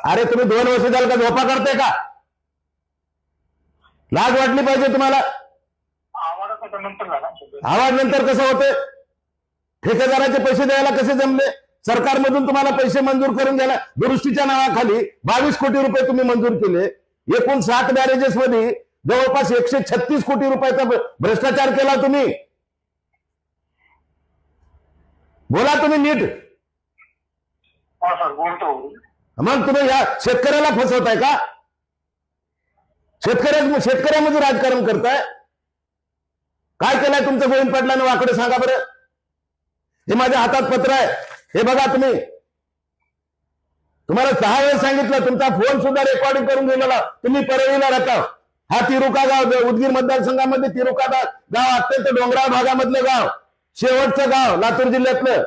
अरे तुम्ही 2 वर्ष झालं का झोपा करते का? लाज वाटली पाहिजे तुम्हाला. आवाज नंतर कसं होते? ठेकेदाराचे पैसे द्यायला कसे जमले? सरकारमधून तुम्हाला पैसे मंजूर करून द्यायला दुरुस्तीच्या नावाखाली 22 कोटी रुपये तुम्ही मंजूर केले. एकूण 7 बॅरेजेस मध्ये जवळपास 136 कोटी रुपयाचा भ्रष्टाचार केला तुम्ही. बोला तुम्ही नीट. मग तुम्ही या शेतकऱ्याला फसवताय का? शेतकऱ्यामध्ये राजकारण करताय. काय केलंय तुमचं गोविंद पाटलांनी वाकडे सांगा बरं. हे माझ्या हातात पत्र आहे, हे बघा तुम्ही. तुम्हाला 6 वेळेस सांगितलं, तुमचा फोन सुद्धा रेकॉर्डिंग करून गेलेला. तुम्ही परळीला राहता. हा तिरुका गाव, उदगीर मतदारसंघामध्ये तिरुका गाव अत्यंत डोंगराळ भागामधलं गाव, शेवटचं गाव लातूर जिल्ह्यातलं.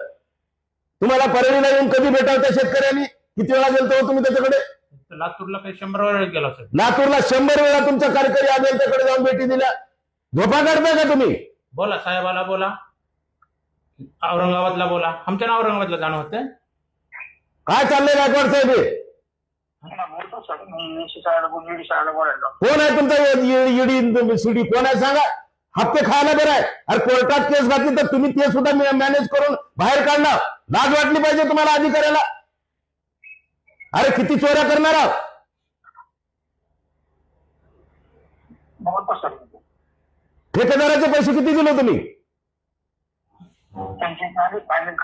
तुम्हाला परळीला येऊन कधी भेटावत्या शेतकऱ्यांनी? किती वेळा गेलतो तुम्ही त्याच्याकडे? लातूरला काही 100 वेळा गेला सर. लातूरला 100 वेळा तुमच्या कार्यकारी अभियंत्याकडे जाऊन भेटी दिल्या. झोपा काढताय का तुम्ही? बोला साहेबाला बोला, औरंगाबादला बोला. आमच्या औरंगाबादला जाणं होतं. काय चाललंय गायकवाड साहेब? कोण आहे तुमचा ईडी सीडी? कोण आहे सांगा. हप्ते खायला बरं आहे. अरे कोर्टात केस घातली तर तुम्ही ते सुद्धा मॅनेज करून बाहेर काढणार. लाज वाटली पाहिजे तुम्हाला अधिकाऱ्याला. अरे किती चोऱ्या करणार आहात? ठेकेदाराचे पैसे किती दिले तुम्ही? फायनल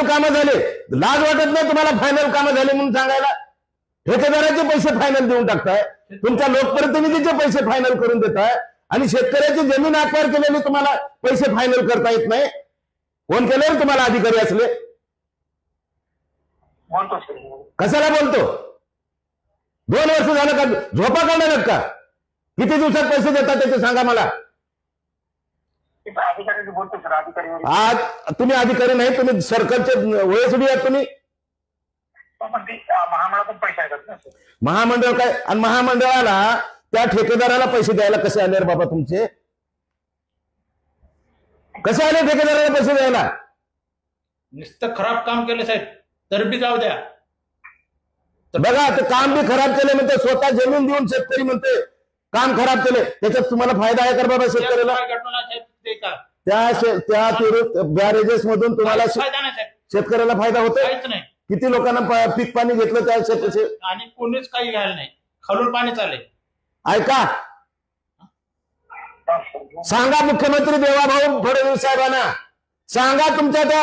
कामं झाले. लाज वाटत नाही तुम्हाला फायनल कामं झाले म्हणून सांगायला? ठेकेदाराचे पैसे फायनल देऊन टाकताय. तुमच्या लोकप्रतिनिधीचे पैसे फायनल करून देताय आणि शेतकऱ्याची जमीन अक्वायर केलेली तुम्हाला पैसे फायनल करता येत नाही. कोण केलं तुम्हाला अधिकारी असले? कशाला बोलतो? 2 वर्ष झालं का झोपा काढणार का? किती दिवसात पैसे देतात त्याचे सांगा मला. आज तुम्ही अधिकारी नाही, तुम्ही सर्कलचे वयसुडी आहात तुम्ही. महामंडळ काय? आणि महामंडळाला त्या ठेकेदाराला पैसे द्यायला कसे आले रे बाबा तुमचे? कसे आले ठेकेदाराला पैसे द्यायला? नुसतं खराब काम केलं साहेब तर बी जाऊ द्या. बघा ते काम बी खराब केले म्हणते. स्वतः जमीन देऊन शेतकरी म्हणते काम खराब केले. त्याच्यात तुम्हाला फायदा आहे का बाबा शेतकऱ्याला? त्या बॅरेजेस मधून तुम्हाला शेतकऱ्याला फायदा होतोय? किती लोकांना पीक पाणी घेतलं त्या शेतीचे आणि कोणीच काही घ्यायला नाही. खालून पाणी चालेल. ऐका, सांगा मुख्यमंत्री देवाभाऊ फडणवीस साहेबांना, सांगा तुमच्या त्या